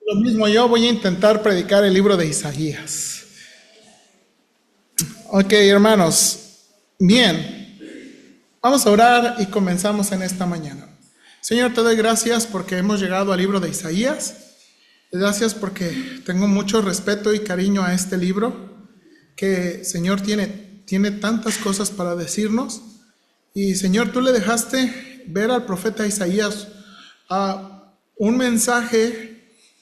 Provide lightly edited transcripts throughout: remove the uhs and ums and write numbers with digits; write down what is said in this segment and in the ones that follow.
Lo mismo, yo voy a intentar predicar el libro de Isaías. Ok, hermanos, bien, vamos a orar y comenzamos en esta mañana. Señor, te doy gracias porque hemos llegado al libro de Isaías. Gracias porque tengo mucho respeto y cariño a este libro, que Señor tiene tantas cosas para decirnos. Y Señor, tú le dejaste ver al profeta Isaías un mensaje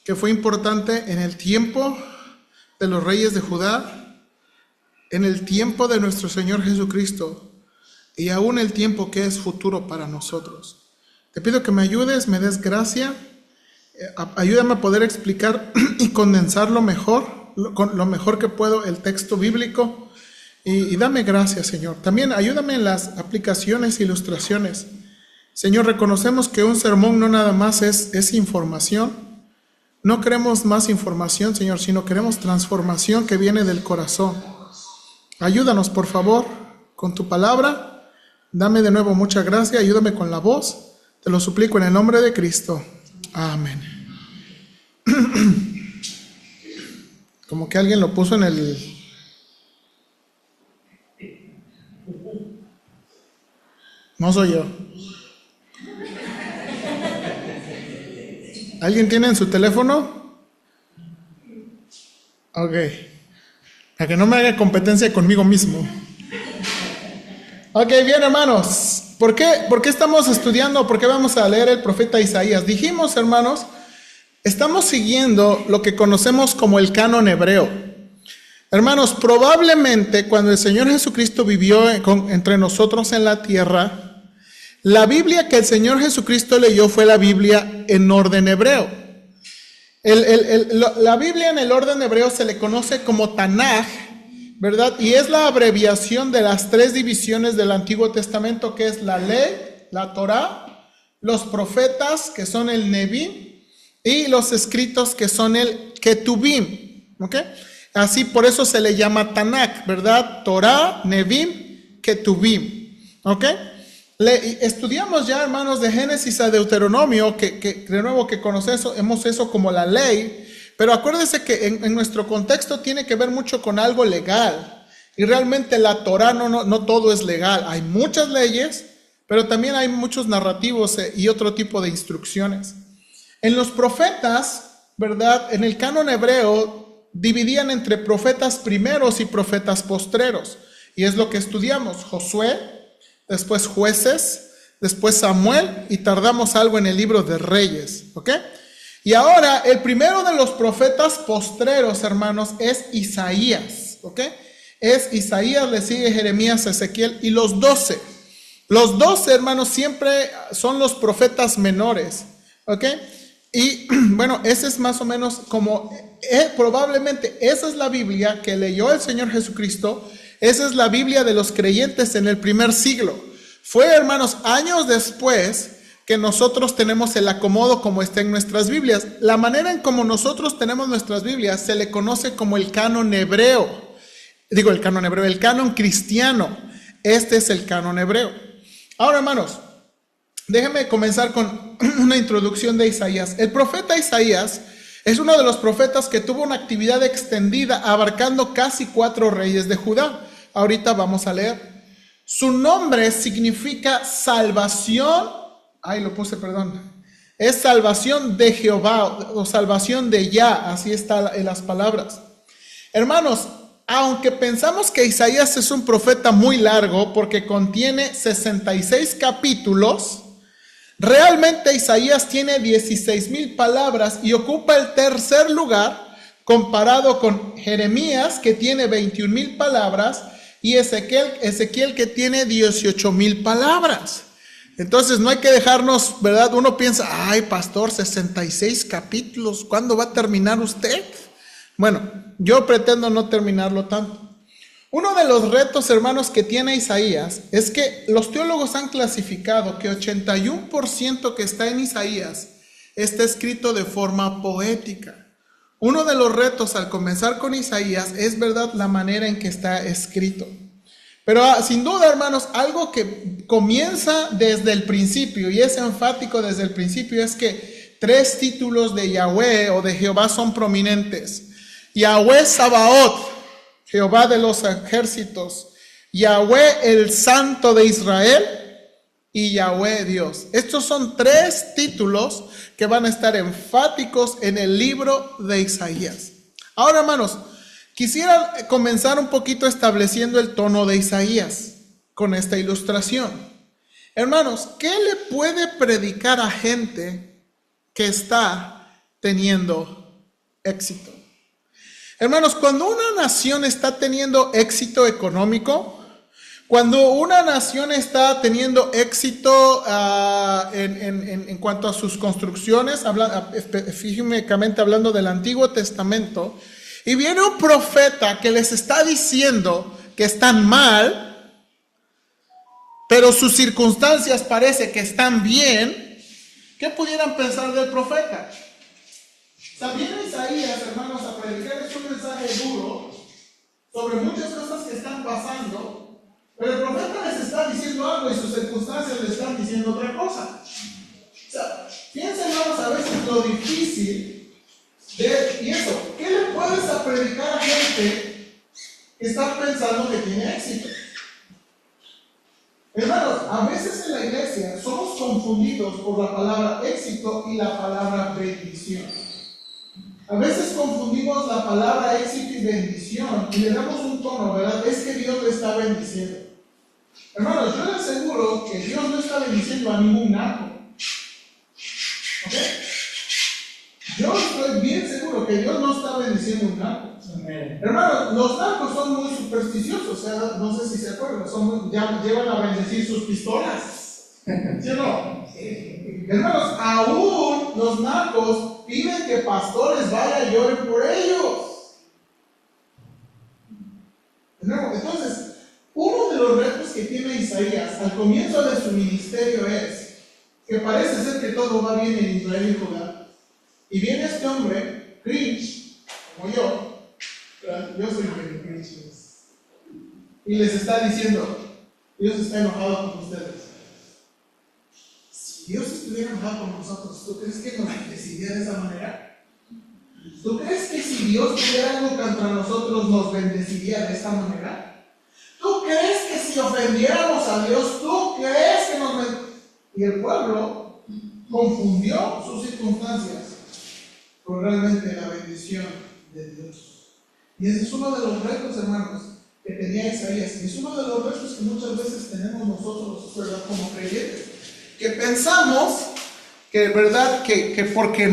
que fue importante en el tiempo de los reyes de Judá, en el tiempo de nuestro Señor Jesucristo y aún el tiempo que es futuro para nosotros. Te pido que me ayudes, me des gracia, ayúdame a poder explicar y condensar lo mejor que puedo el texto bíblico y dame gracia, Señor. También ayúdame en las aplicaciones e ilustraciones. Señor, reconocemos que un sermón no nada más es información. No queremos más información, Señor, sino queremos transformación que viene del corazón. Ayúdanos, por favor, con tu palabra. Dame de nuevo mucha gracia, ayúdame con la voz. Te lo suplico en el nombre de Cristo. Amén. Como que alguien lo puso en el... No soy yo. ¿Alguien tiene en su teléfono? Ok. Para que no me haga competencia conmigo mismo. Ok, bien, hermanos. ¿Por qué estamos estudiando? ¿Por qué vamos a leer el profeta Isaías? Dijimos, hermanos, estamos siguiendo lo que conocemos como el canon hebreo. Hermanos, probablemente cuando el Señor Jesucristo vivió entre nosotros en la tierra, la Biblia que el Señor Jesucristo leyó fue la Biblia en orden hebreo. La Biblia en el orden hebreo se le conoce como Tanaj, ¿verdad? Y es la abreviación de las tres divisiones del Antiguo Testamento, que es la ley, la Torá, los profetas, que son el Nebim, y los escritos, que son el Ketubim, ¿ok? Así, por eso se le llama Tanaj, ¿verdad? Torá, Nebim, Ketubim, ¿ok? Estudiamos ya, hermanos, de Génesis a Deuteronomio, que de nuevo que conocemos eso como la ley, pero acuérdense que en nuestro contexto tiene que ver mucho con algo legal, y realmente la Torá no todo es legal. Hay muchas leyes, pero también hay muchos narrativos y otro tipo de instrucciones. En los profetas, ¿verdad? En el canon hebreo dividían entre profetas primeros y profetas postreros, y es lo que estudiamos: Josué, después Jueces, después Samuel, y tardamos algo en el libro de Reyes, ¿ok? Y ahora, el primero de los profetas postreros, hermanos, es Isaías, ¿ok? Es Isaías, le sigue Jeremías, Ezequiel y los 12. Los 12, hermanos, siempre son los profetas menores, ¿ok? Y bueno, ese es más o menos como, probablemente esa es la Biblia que leyó el Señor Jesucristo. Esa es la Biblia de los creyentes en el primer siglo. Fue, hermanos, años después que nosotros tenemos el acomodo como está en nuestras Biblias. La manera en como nosotros tenemos nuestras Biblias se le conoce como el canon hebreo. Digo el canon cristiano. Este es el canon hebreo. Ahora, hermanos, déjenme comenzar con una introducción de Isaías. El profeta Isaías es uno de los profetas que tuvo una actividad extendida abarcando casi 4 reyes de Judá. Ahorita vamos a leer. Su nombre significa salvación. Es salvación de Jehová o salvación de Yah. Así está en las palabras. Hermanos, aunque pensamos que Isaías es un profeta muy largo porque contiene 66 capítulos, realmente Isaías tiene 16,000 palabras y ocupa el tercer lugar comparado con Jeremías, que tiene 21,000 palabras, y Ezequiel que tiene 18,000 palabras. Entonces no hay que dejarnos, ¿verdad? Uno piensa, ay, pastor, 66 capítulos, ¿cuándo va a terminar usted? Bueno, yo pretendo no terminarlo tanto. Uno de los retos, hermanos, que tiene Isaías es que los teólogos han clasificado que 81% que está en Isaías está escrito de forma poética. Uno de los retos al comenzar con Isaías es, ¿verdad?, la manera en que está escrito. Pero sin duda, hermanos, algo que comienza desde el principio y es enfático desde el principio es que tres títulos de Yahweh o de Jehová son prominentes. Yahweh Sabaoth, Jehová de los ejércitos. Yahweh el Santo de Israel y Yahweh Dios. Estos son tres títulos que van a estar enfáticos en el libro de Isaías. Ahora, hermanos, quisiera comenzar un poquito estableciendo el tono de Isaías con esta ilustración. Hermanos, ¿qué le puede predicar a gente que está teniendo éxito? Hermanos, cuando una nación está teniendo éxito económico, cuando una nación está teniendo éxito en cuanto a sus construcciones, específicamente hablando del Antiguo Testamento, y viene un profeta que les está diciendo que están mal, pero sus circunstancias parece que están bien, ¿qué pudieran pensar del profeta? También Isaías, hermanos, a predicarles un mensaje duro sobre muchas cosas que están pasando, pero el profeta les está diciendo algo y sus circunstancias les están diciendo otra cosa. O sea, piensen, hermanos, a veces lo difícil y eso, ¿qué le puedes a predicar a gente que está pensando que tiene éxito? Hermanos, a veces en la iglesia somos confundidos por la palabra éxito y la palabra bendición. A veces confundimos la palabra éxito y bendición y le damos un tono, ¿verdad? Es que Dios le está bendiciendo. Hermanos, yo les aseguro que Dios no está bendiciendo a ningún narco. ¿Ok? Yo estoy bien seguro que Dios no está bendiciendo un narco. Hermanos, los narcos son muy supersticiosos, o sea, no sé si se acuerdan, ya llevan a bendecir sus pistolas. ¿Sí o no? Hermanos, aún los narcos piden que pastores vayan y lloren por ellos. Entonces, uno de los retos que tiene Isaías al comienzo de su ministerio es que parece ser que todo va bien en Israel y Judá. Y viene este hombre, cringe, como yo soy medio cringe, y les está diciendo, Dios está enojado con ustedes. Si Dios estuviera enojado con nosotros, ¿tú crees que nos bendeciría de esa manera? ¿Tú crees que si Dios tuviera algo contra nosotros nos bendeciría de esta manera? ¿Tú crees que si ofendiéramos a Dios, tú crees que nos bendeciría? Y el pueblo confundió sus circunstancias con realmente la bendición de Dios. Y ese es uno de los retos, hermanos, que tenía Isaías. Y es uno de los retos que muchas veces tenemos nosotros, ¿verdad?, como creyentes. Que pensamos que, ¿verdad?, que porque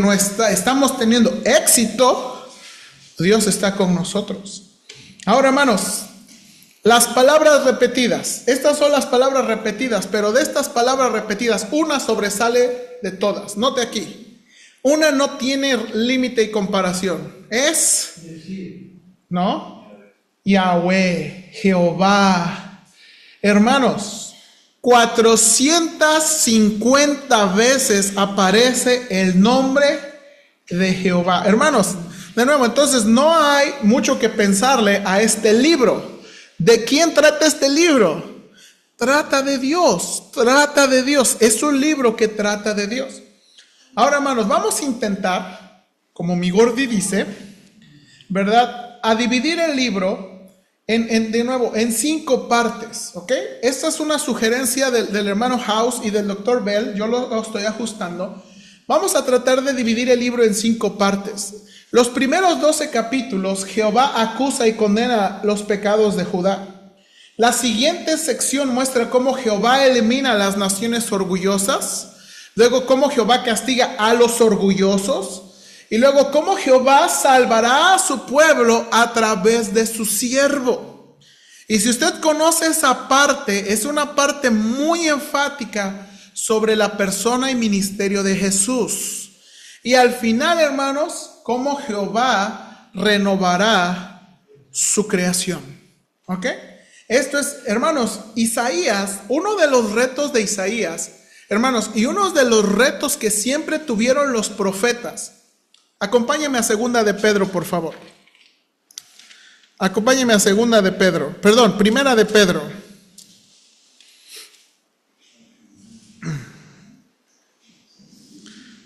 estamos teniendo éxito, Dios está con nosotros. Ahora, hermanos, las palabras repetidas. Estas son las palabras repetidas, pero de estas palabras repetidas, una sobresale de todas. Note aquí. Una no tiene límite y comparación. Es, ¿no? Yahweh, Jehová. Hermanos, 450 veces aparece el nombre de Jehová. Hermanos, de nuevo, entonces no hay mucho que pensarle a este libro. ¿De quién trata este libro? Trata de Dios, trata de Dios. Es un libro que trata de Dios. Ahora, hermanos, vamos a intentar, como mi Gordi dice, ¿verdad?, a dividir el libro de nuevo en 5 partes, ¿ok? Esta es una sugerencia del hermano House y del doctor Bell, yo lo estoy ajustando. Vamos a tratar de dividir el libro en 5 partes. Los primeros 12 capítulos, Jehová acusa y condena los pecados de Judá. La siguiente sección muestra cómo Jehová elimina a las naciones orgullosas. Luego, cómo Jehová castiga a los orgullosos. Y luego, cómo Jehová salvará a su pueblo a través de su siervo. Y si usted conoce esa parte, es una parte muy enfática sobre la persona y ministerio de Jesús. Y al final, hermanos, cómo Jehová renovará su creación. ¿Ok? Esto es, hermanos, Isaías, uno de los retos de Isaías, hermanos, y uno de los retos que siempre tuvieron los profetas. Acompáñame a segunda de Pedro, por favor. Acompáñame a primera de Pedro.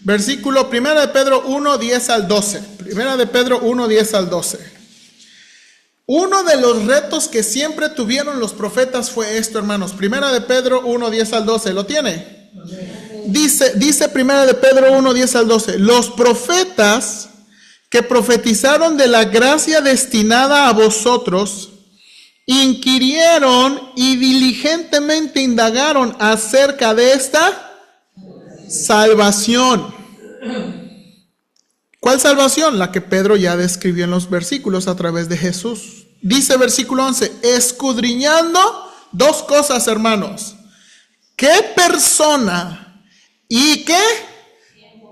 Versículo 1 de Pedro 1, 10 al 12. 1 de Pedro 1, 10 al 12. Uno de los retos que siempre tuvieron los profetas fue esto, hermanos. 1 de Pedro 1, 10 al 12. ¿Lo tiene? Dice 1 de Pedro 1, 10 al 12. Los profetas que profetizaron de la gracia destinada a vosotros, inquirieron y diligentemente indagaron acerca de esta salvación. ¿Cuál salvación? La que Pedro ya describió en los versículos a través de Jesús. Dice versículo 11, escudriñando dos cosas, hermanos. ¿Qué persona y qué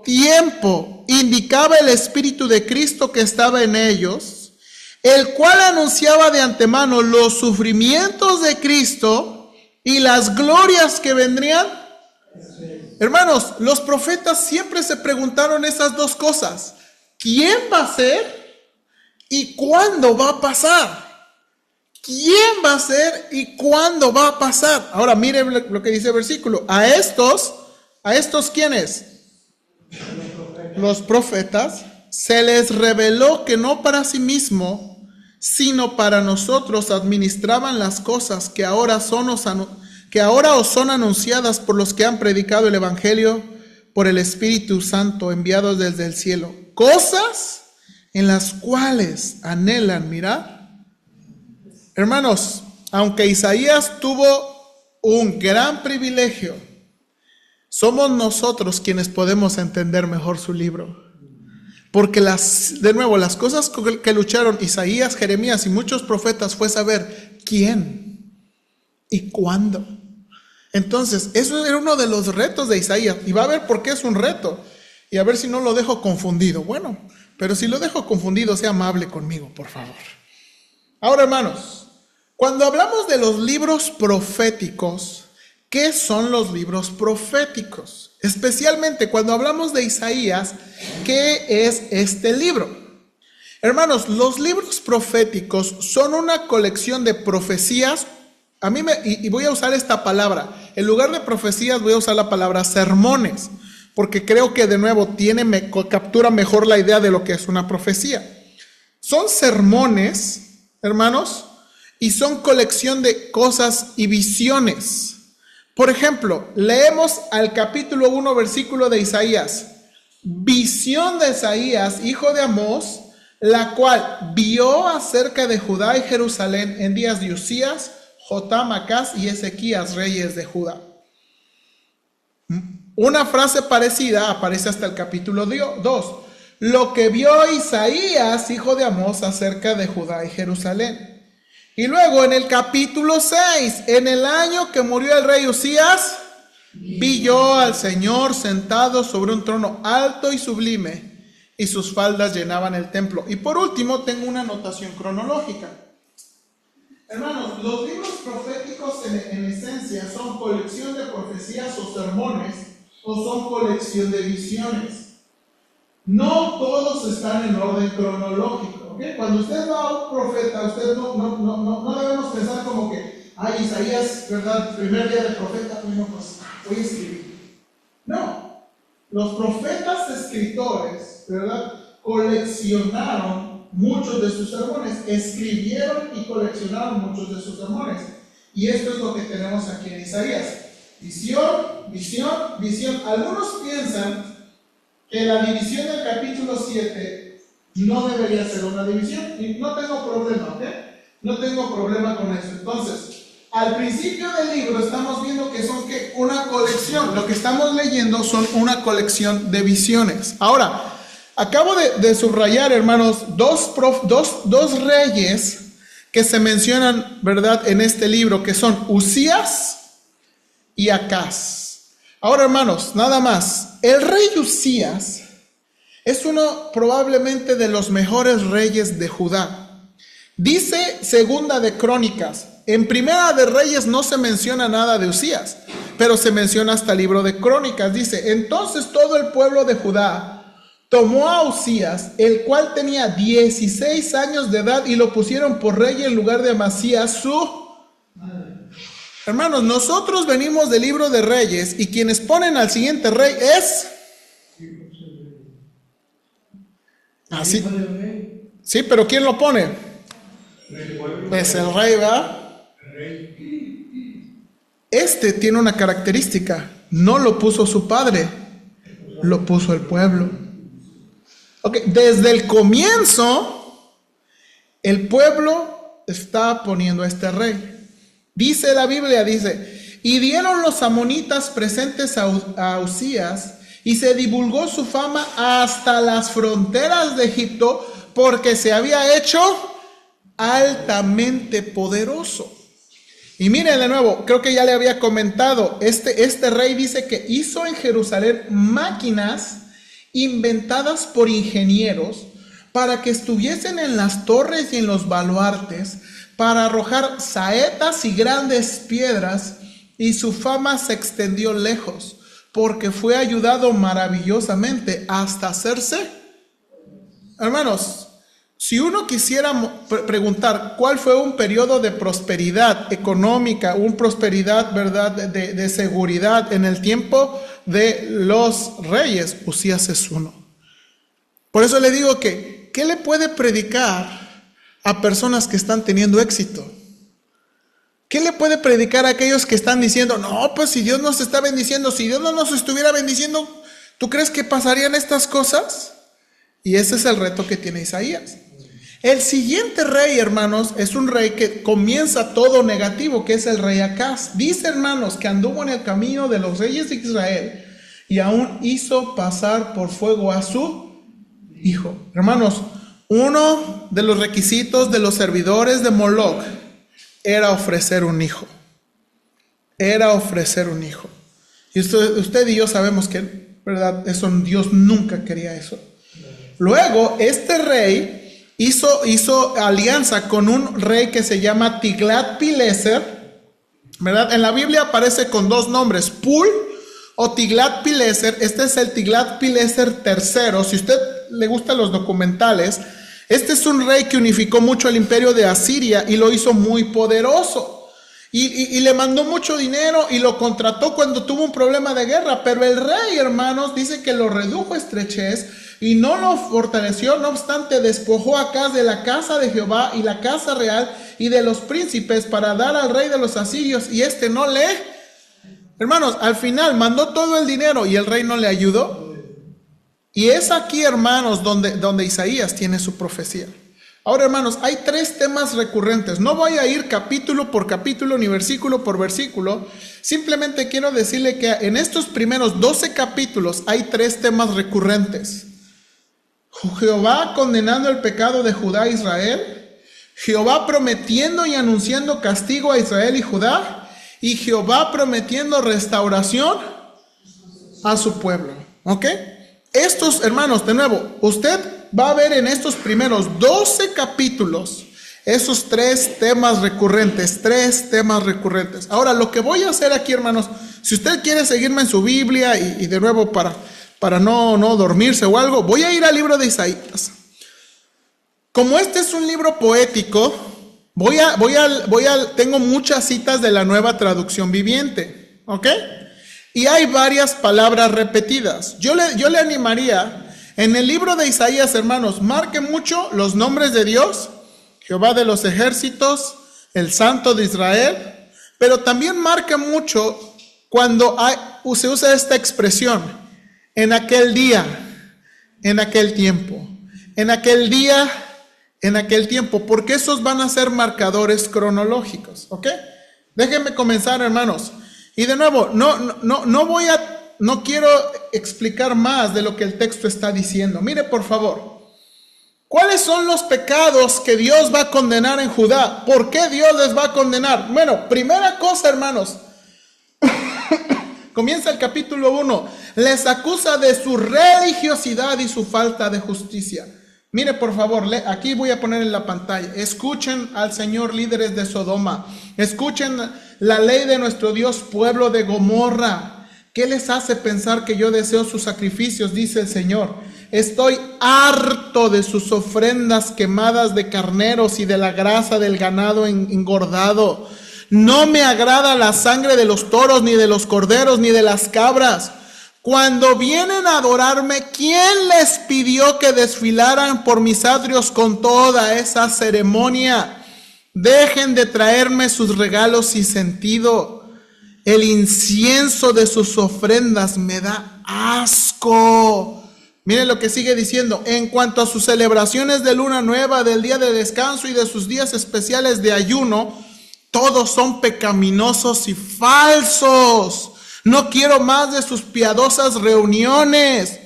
tiempo indicaba el Espíritu de Cristo que estaba en ellos, el cual anunciaba de antemano los sufrimientos de Cristo y las glorias que vendrían? Hermanos, los profetas siempre se preguntaron esas dos cosas. ¿Quién va a ser y cuándo va a pasar? ¿Quién va a ser y cuándo va a pasar? Ahora miren lo que dice el versículo. ¿A estos quiénes? Los profetas, se les reveló que no para sí mismo, sino para nosotros administraban las cosas que ahora os son anunciadas por los que han predicado el Evangelio por el Espíritu Santo enviados desde el cielo. Cosas en las cuales anhelan, mira. Hermanos, aunque Isaías tuvo un gran privilegio, somos nosotros quienes podemos entender mejor su libro. Porque las cosas que lucharon Isaías, Jeremías y muchos profetas fue saber quién y cuándo. Entonces, eso era uno de los retos de Isaías. Y va a ver por qué es un reto. Y a ver si no lo dejo confundido. Bueno, pero si lo dejo confundido, sea amable conmigo, por favor. Ahora, hermanos, cuando hablamos de los libros proféticos, ¿qué son los libros proféticos? Especialmente cuando hablamos de Isaías, ¿qué es este libro? Hermanos, los libros proféticos son una colección de profecías. Y voy a usar esta palabra. En lugar de profecías voy a usar la palabra sermones, porque creo que de nuevo captura mejor la idea de lo que es una profecía. Son sermones, hermanos, y son colección de cosas y visiones. Por ejemplo, leemos al capítulo 1, versículo de Isaías. Visión de Isaías, hijo de Amós, la cual vio acerca de Judá y Jerusalén en días de Usías, Jotam, Acaz y Ezequías, reyes de Judá. Una frase parecida aparece hasta el capítulo 2. Lo que vio Isaías, hijo de Amós, acerca de Judá y Jerusalén. Y luego en el capítulo 6, en el año que murió el rey Usías, vi yo al Señor sentado sobre un trono alto y sublime, y sus faldas llenaban el templo. Y por último, tengo una anotación cronológica. Hermanos, los libros proféticos en esencia son colección de profecías o sermones, o son colección de visiones. No todos están en orden cronológico, ¿ok? Cuando usted va a un profeta, usted no debemos pensar como que, Isaías, ¿verdad? Primer día de profeta, bueno, pues voy a escribir. No, los profetas escritores, ¿verdad? Coleccionaron muchos de sus sermones, escribieron y coleccionaron muchos de sus sermones. Y esto es lo que tenemos aquí en Isaías. Visión, visión, visión. Algunos piensan que la división del capítulo 7 no debería ser una división. Y no tengo problema, ¿ok? No tengo problema con eso. Entonces, al principio del libro estamos viendo que son una colección. Lo que estamos leyendo son una colección de visiones. Ahora, acabo de subrayar, hermanos, dos reyes que se mencionan, ¿verdad?, en este libro, que son Usías y Acaz. Ahora, hermanos, nada más. El rey Usías es uno probablemente de los mejores reyes de Judá. Dice Segunda de Crónicas. En Primera de Reyes no se menciona nada de Usías, pero se menciona hasta el libro de Crónicas. Dice, entonces todo el pueblo de Judá tomó a Usías, el cual tenía 16 años de edad, y lo pusieron por rey en lugar de Amasías, su madre. Hermanos, nosotros venimos del libro de Reyes, y quienes ponen al siguiente rey es Así. Sí, pero ¿quién lo pone? Es el rey, ¿verdad? Este tiene una característica. No lo puso su padre, lo puso el pueblo. Ok, desde el comienzo, el pueblo está poniendo a este rey. Dice la Biblia, dice, y dieron los amonitas presentes a Usías, y se divulgó su fama hasta las fronteras de Egipto, porque se había hecho altamente poderoso. Y miren de nuevo, creo que ya le había comentado, este rey dice que hizo en Jerusalén máquinas inventadas por ingenieros para que estuviesen en las torres y en los baluartes, para arrojar saetas y grandes piedras, y su fama se extendió lejos, porque fue ayudado maravillosamente hasta hacerse. Hermanos, si uno quisiera preguntar cuál fue un periodo de prosperidad económica, una prosperidad, ¿verdad?, de seguridad en el tiempo de los reyes, Usías es uno. Por eso le digo que, ¿qué le puede predicar a personas que están teniendo éxito? ¿Qué le puede predicar a aquellos que están diciendo, no, pues si Dios nos está bendiciendo, si Dios no nos estuviera bendiciendo, ¿tú crees que pasarían estas cosas? Y ese es el reto que tiene Isaías. El siguiente rey, hermanos, es un rey que comienza todo negativo, que es el rey Acaz. Dice, hermanos, que anduvo en el camino de los reyes de Israel y aún hizo pasar por fuego a su hijo. Hermanos, uno de los requisitos de los servidores de Moloch era ofrecer un hijo. Era ofrecer un hijo. Y usted y yo sabemos que, ¿verdad?, eso, Dios nunca quería eso. Luego, este rey hizo alianza con un rey que se llama Tiglat-Pileser, ¿verdad? En la Biblia aparece con dos nombres, Pul o Tiglat-Pileser. Este es el Tiglat-Pileser III. Si usted le gustan los documentales, este es un rey que unificó mucho el imperio de Asiria y lo hizo muy poderoso. Y le mandó mucho dinero y lo contrató cuando tuvo un problema de guerra. Pero el rey, hermanos, dice que lo redujo a estrechez y no lo fortaleció. No obstante, despojó a Acaz de la casa de Jehová y la casa real y de los príncipes para dar al rey de los asirios. Y no le... Hermanos, al final mandó todo el dinero y el rey no le ayudó. Y es aquí, hermanos, donde Isaías tiene su profecía. Ahora, hermanos, hay tres temas recurrentes. No voy a ir capítulo por capítulo ni versículo por versículo. Simplemente quiero decirle que en estos primeros 12 capítulos hay tres temas recurrentes. Jehová condenando el pecado de Judá e Israel. Jehová prometiendo y anunciando castigo a Israel y Judá. Y Jehová prometiendo restauración a su pueblo. ¿Ok? Estos, hermanos, de nuevo, usted va a ver en estos primeros 12 capítulos esos tres temas recurrentes. Ahora, lo que voy a hacer aquí, hermanos, si usted quiere seguirme en su Biblia y de nuevo para no dormirse o algo, voy a ir al libro de Isaías. Como este es un libro poético, tengo muchas citas de la Nueva Traducción Viviente, ¿ok? Y hay varias palabras repetidas. Yo le animaría, en el libro de Isaías, hermanos, marque mucho los nombres de Dios, Jehová de los ejércitos, el Santo de Israel, pero también marque mucho cuando se usa esta expresión, en aquel día, en aquel tiempo, en aquel día, en aquel tiempo, porque esos van a ser marcadores cronológicos, ¿ok? Déjenme comenzar, hermanos. Y de nuevo, no quiero explicar más de lo que el texto está diciendo. Mire, por favor, ¿cuáles son los pecados que Dios va a condenar en Judá? ¿Por qué Dios les va a condenar? Bueno, primera cosa, hermanos, comienza el capítulo 1. Les acusa de su religiosidad y su falta de justicia. Mire, por favor, aquí voy a poner en la pantalla. Escuchen al Señor, líderes de Sodoma. Escuchen la ley de nuestro Dios, pueblo de Gomorra. ¿Qué les hace pensar que yo deseo sus sacrificios? Dice el Señor. Estoy harto de sus ofrendas quemadas de carneros y de la grasa del ganado engordado. No me agrada la sangre de los toros, ni de los corderos, ni de las cabras. Cuando vienen a adorarme, ¿quién les pidió que desfilaran por mis atrios con toda esa ceremonia? Dejen de traerme sus regalos sin sentido. El incienso de sus ofrendas me da asco. Miren lo que sigue diciendo. En cuanto a sus celebraciones de luna nueva, del día de descanso y de sus días especiales de ayuno, todos son pecaminosos y falsos. No quiero más de sus piadosas reuniones.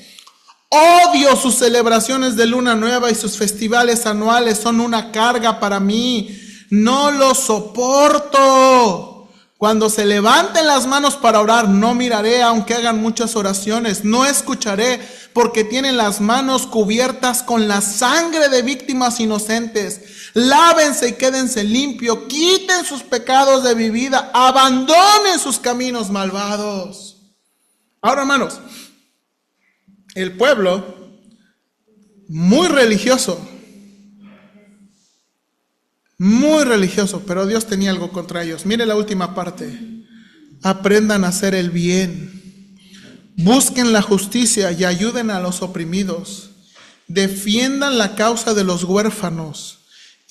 Odio sus celebraciones de luna nueva y sus festivales anuales. Son una carga para mí. No los soporto. Cuando se levanten las manos para orar, no miraré aunque hagan muchas oraciones. No escucharé porque tienen las manos cubiertas con la sangre de víctimas inocentes. Lávense y quédense limpios. Quiten sus pecados de mi vida. Abandonen sus caminos malvados. Ahora, hermanos, el pueblo muy religioso, pero Dios tenía algo contra ellos. Mire la última parte. Aprendan a hacer el bien. Busquen la justicia y ayuden a los oprimidos. Defiendan la causa de los huérfanos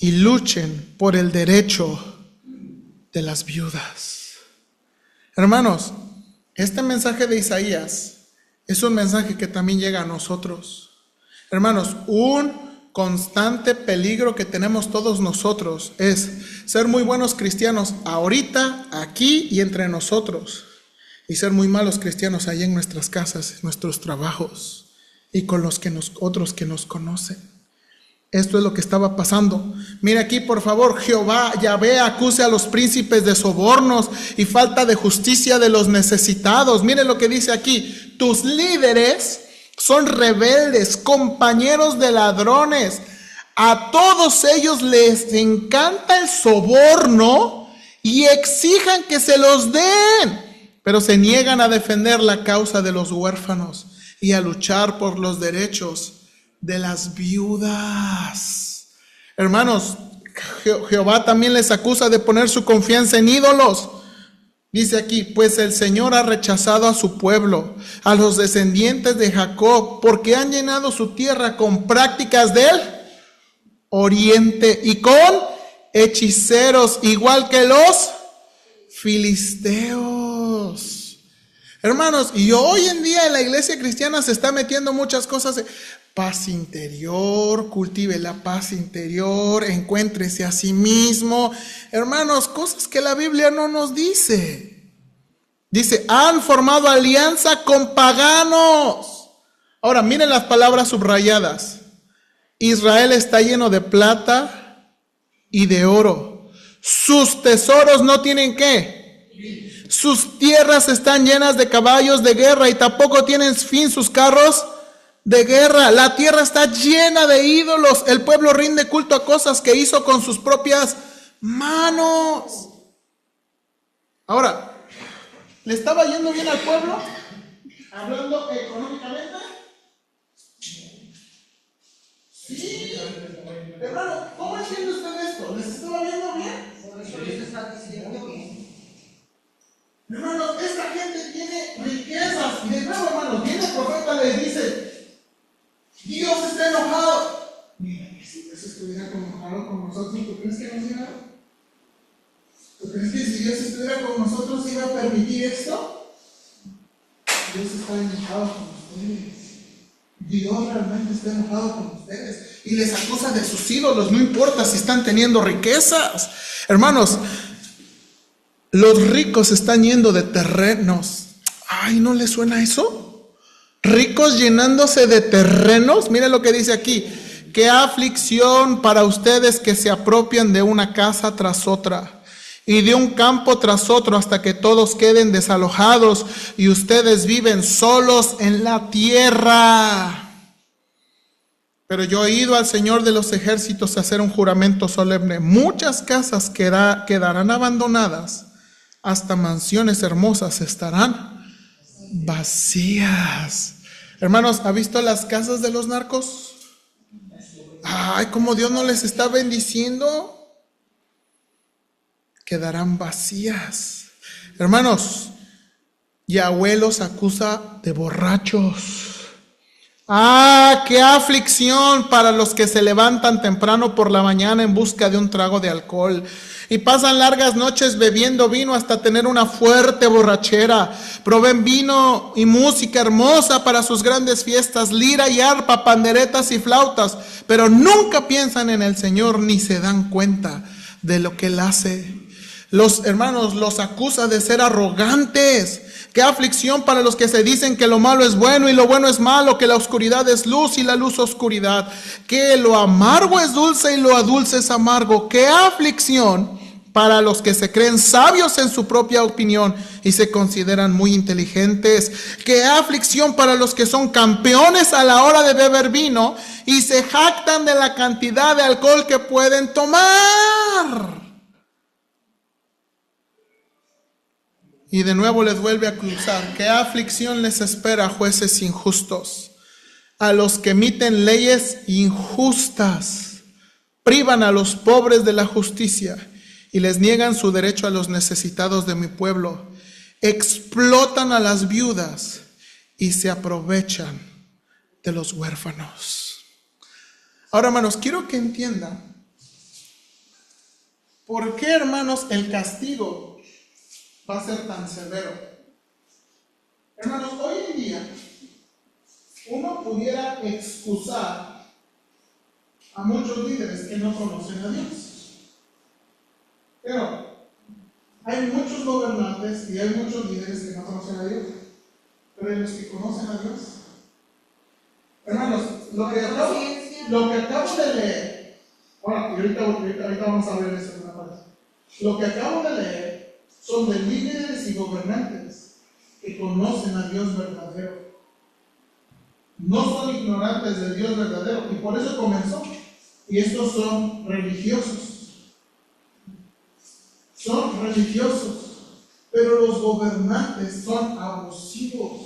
y luchen por el derecho de las viudas. Hermanos, este mensaje de Isaías es un mensaje que también llega a nosotros. Hermanos, un constante peligro que tenemos todos nosotros es ser muy buenos cristianos ahorita, aquí y entre nosotros, y ser muy malos cristianos allá en nuestras casas, en nuestros trabajos y con los otros que nos conocen. Esto es lo que estaba pasando. Mira aquí, por favor, Jehová, Yahvé, acuse a los príncipes de sobornos y falta de justicia de los necesitados. Mire lo que dice aquí. Tus líderes son rebeldes, compañeros de ladrones. A todos ellos les encanta el soborno y exijan que se los den, pero se niegan a defender la causa de los huérfanos y a luchar por los derechos de las viudas. Hermanos, Jehová también les acusa de poner su confianza en ídolos. Dice aquí, pues el Señor ha rechazado a su pueblo, a los descendientes de Jacob, porque han llenado su tierra con prácticas del oriente y con hechiceros, igual que los filisteos. Hermanos, y hoy en día en la iglesia cristiana se está metiendo muchas cosas de paz interior, cultive la paz interior, encuéntrese a sí mismo. Hermanos, cosas que la Biblia no nos dice. Dice, han formado alianza con paganos. Ahora, miren las palabras subrayadas. Israel está lleno de plata y de oro. Sus tesoros no tienen ¿qué? Sus tierras están llenas de caballos de guerra y tampoco tienen fin sus carros de guerra. La tierra está llena de ídolos. El pueblo rinde culto a cosas que hizo con sus propias manos. Ahora, ¿le estaba yendo bien al pueblo? Hablando económicamente. Sí. Hermano, ¿cómo entiende usted esto? ¿Les estaba viendo bien? Hermanos, esta gente tiene riquezas. Y de nuevo, hermanos, viene el profeta y les dice, Dios está enojado. Mira, si Dios estuviera enojado con nosotros, ¿tú crees que nos iba? ¿Tú crees que si Dios estuviera con nosotros iba a permitir esto? Dios está enojado con ustedes. Dios realmente está enojado con ustedes. Y les acusa de sus ídolos, no importa si están teniendo riquezas. Hermanos, los ricos están yendo de terrenos. Ay, ¿no les suena eso? Ricos llenándose de terrenos. Miren lo que dice aquí. Qué aflicción para ustedes que se apropian de una casa tras otra y de un campo tras otro hasta que todos queden desalojados y ustedes viven solos en la tierra. Pero yo he ido al Señor de los ejércitos a hacer un juramento solemne. Muchas casas quedarán abandonadas, hasta mansiones hermosas estarán vacías. Hermanos, ¿ha visto las casas de los narcos? Ay, cómo Dios no les está bendiciendo. Quedarán vacías. Hermanos, Yahweh los acusa de borrachos. ¡Ah, qué aflicción para los que se levantan temprano por la mañana en busca de un trago de alcohol y pasan largas noches bebiendo vino hasta tener una fuerte borrachera! Proveen vino y música hermosa para sus grandes fiestas, lira y arpa, panderetas y flautas, pero nunca piensan en el Señor ni se dan cuenta de lo que Él hace. Los hermanos los acusa de ser arrogantes. Qué aflicción para los que se dicen que lo malo es bueno y lo bueno es malo, que la oscuridad es luz y la luz oscuridad, que lo amargo es dulce y lo dulce es amargo. Qué aflicción para los que se creen sabios en su propia opinión y se consideran muy inteligentes. Qué aflicción para los que son campeones a la hora de beber vino y se jactan de la cantidad de alcohol que pueden tomar. Y de nuevo les vuelve a cruzar. ¿Qué aflicción les espera, jueces injustos? A los que emiten leyes injustas, privan a los pobres de la justicia y les niegan su derecho a los necesitados de mi pueblo. Explotan a las viudas y se aprovechan de los huérfanos. Ahora, hermanos, quiero que entiendan por qué, hermanos, el castigo va a ser tan severo. Hermanos, hoy en día uno pudiera excusar a muchos líderes que no conocen a Dios, pero hay muchos gobernantes y hay muchos líderes que no conocen a Dios, pero hay los que conocen a Dios. Hermanos, lo que acabo de leer, ahora, y ahorita vamos a ver eso en una parte. Lo que acabo de leer son de líderes y gobernantes que conocen a Dios verdadero. No son ignorantes del Dios verdadero, y por eso comenzó. Y estos son religiosos. Son religiosos, pero los gobernantes son abusivos.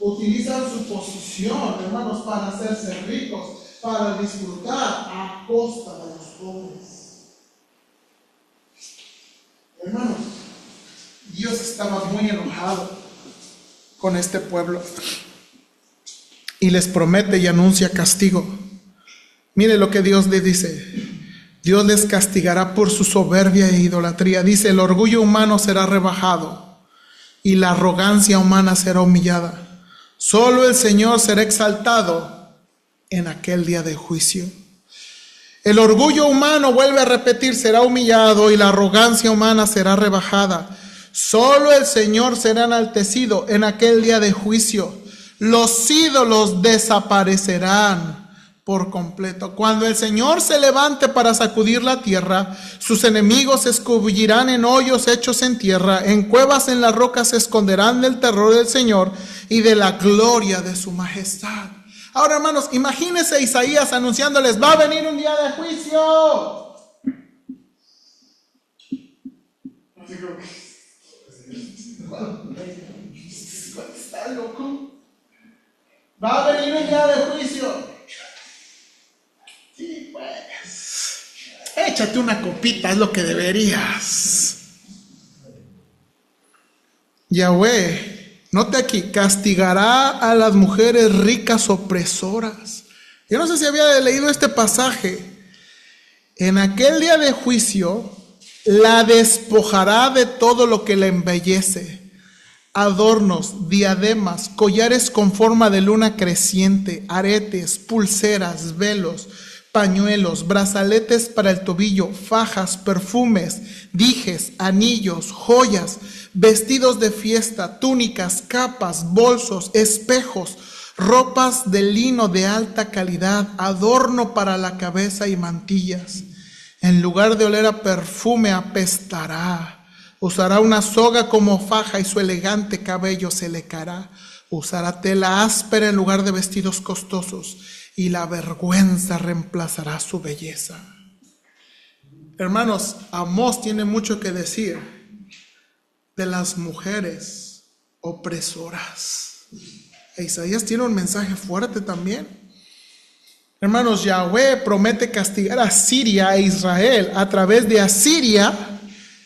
Utilizan su posición, hermanos, para hacerse ricos, para disfrutar a costa de los pobres. Hermanos, Dios estaba muy enojado con este pueblo y les promete y anuncia castigo. Mire lo que Dios le dice. Dios les castigará por su soberbia e idolatría. Dice: el orgullo humano será rebajado y la arrogancia humana será humillada. Solo el Señor será exaltado en aquel día de juicio. El orgullo humano, vuelve a repetir, será humillado y la arrogancia humana será rebajada. Solo el Señor será enaltecido en aquel día de juicio. Los ídolos desaparecerán por completo. Cuando el Señor se levante para sacudir la tierra, sus enemigos se escabullirán en hoyos hechos en tierra, en cuevas en las rocas se esconderán del terror del Señor y de la gloria de su majestad. Ahora, hermanos, imagínense Isaías anunciándoles: va a venir un día de juicio. Está loco. Va a venir un día de juicio. Sí, pues. Échate una copita, es lo que deberías. Yahweh, note aquí, castigará a las mujeres ricas opresoras. Yo no sé si había leído este pasaje. En aquel día de juicio la despojará de todo lo que la embellece: adornos, diademas, collares con forma de luna creciente, aretes, pulseras, velos, pañuelos, brazaletes para el tobillo, fajas, perfumes, dijes, anillos, joyas, vestidos de fiesta, túnicas, capas, bolsos, espejos, ropas de lino de alta calidad, adorno para la cabeza y mantillas. En lugar de oler a perfume, apestará. Usará una soga como faja y su elegante cabello se lecará. Usará tela áspera en lugar de vestidos costosos y la vergüenza reemplazará su belleza. Hermanos, Amós tiene mucho que decir de las mujeres opresoras. E Isaías tiene un mensaje fuerte también. Hermanos, Yahweh promete castigar a Siria e Israel a través de Asiria.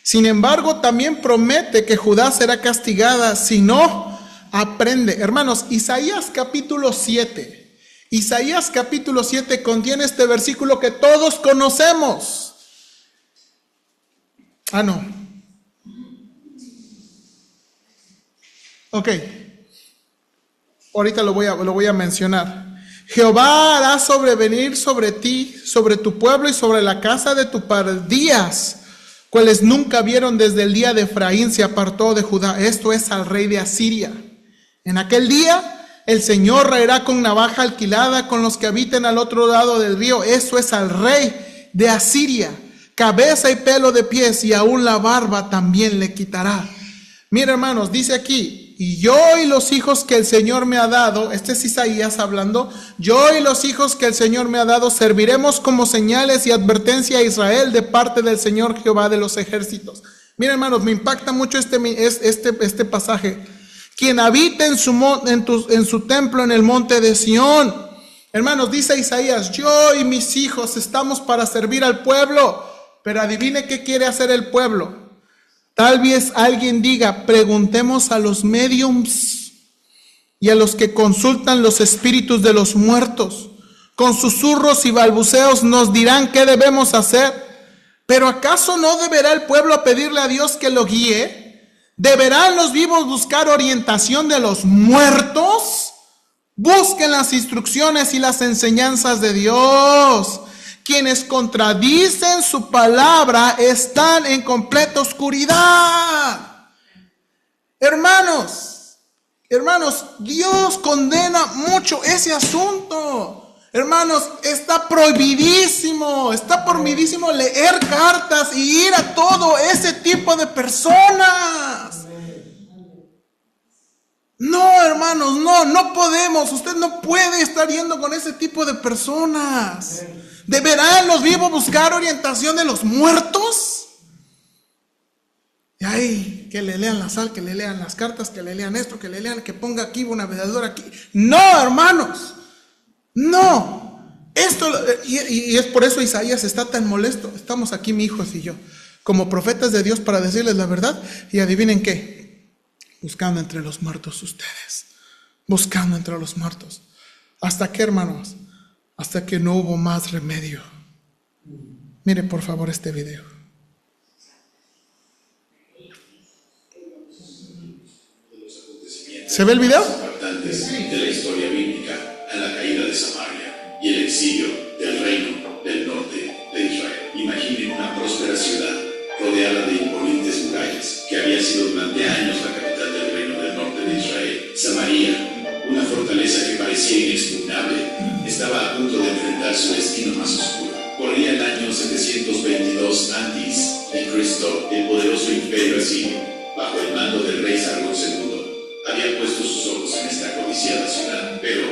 Sin embargo, también promete que Judá será castigada, si no, Aprende. Hermanos, Isaías capítulo 7. Isaías capítulo 7 contiene este versículo que todos conocemos. No. Ok. Ahorita lo voy a mencionar. Jehová hará sobrevenir sobre ti, sobre tu pueblo y sobre la casa de tu padre días, cuales nunca vieron desde el día de Efraín se apartó de Judá. Esto es al rey de Asiria. En aquel día el Señor raerá con navaja alquilada con los que habiten al otro lado del río. Eso es al rey de Asiria. Cabeza y pelo de pies y aún la barba también le quitará. Mira, hermanos, dice aquí: y yo y los hijos que el Señor me ha dado, este es Isaías hablando, yo y los hijos que el Señor me ha dado serviremos como señales y advertencia a Israel de parte del Señor Jehová de los ejércitos. Mira, hermanos, me impacta mucho este pasaje. Quien habita en su templo en el monte de Sión. Hermanos, dice Isaías: yo y mis hijos estamos para servir al pueblo. Pero adivine qué quiere hacer el pueblo. Tal vez alguien diga: preguntemos a los médiums y a los que consultan los espíritus de los muertos. Con susurros y balbuceos nos dirán qué debemos hacer. Pero ¿acaso no deberá el pueblo pedirle a Dios que lo guíe? ¿Deberán los vivos buscar orientación de los muertos? Busquen las instrucciones y las enseñanzas de Dios. Quienes contradicen su palabra están en completa oscuridad. Hermanos, Dios condena mucho ese asunto. Hermanos, está prohibidísimo leer cartas y ir a todo ese tipo de personas. No, hermanos, no podemos. Usted no puede estar yendo con ese tipo de personas. ¿Deberán los vivos buscar orientación de los muertos? Y ahí, que le lean la sal, que le lean las cartas, que le lean esto, que le lean, que ponga aquí una veladora aquí. No, hermanos, no. Y es por eso Isaías está tan molesto. Estamos aquí, mi hijos y yo, como profetas de Dios para decirles la verdad. Y adivinen qué, buscando entre los muertos ustedes. Buscando entre los muertos. ¿Hasta qué, hermanos? Hasta que no hubo más remedio. Mire por favor este video. ¿Se ve el video? Importantes de la historia bíblica a la caída de Samaria y el exilio del reino del norte de Israel. Imaginen una próspera ciudad rodeada de imponentes murallas que había sido durante años la capital del reino del norte de Israel. Samaria, una fortaleza que parecía inexpugnable, estaba a punto de enfrentar su destino más oscuro. Corría el año 722 a.C. El poderoso imperio asirio, bajo el mando del rey Sargón II, había puesto sus ojos en esta codiciada ciudad. Pero,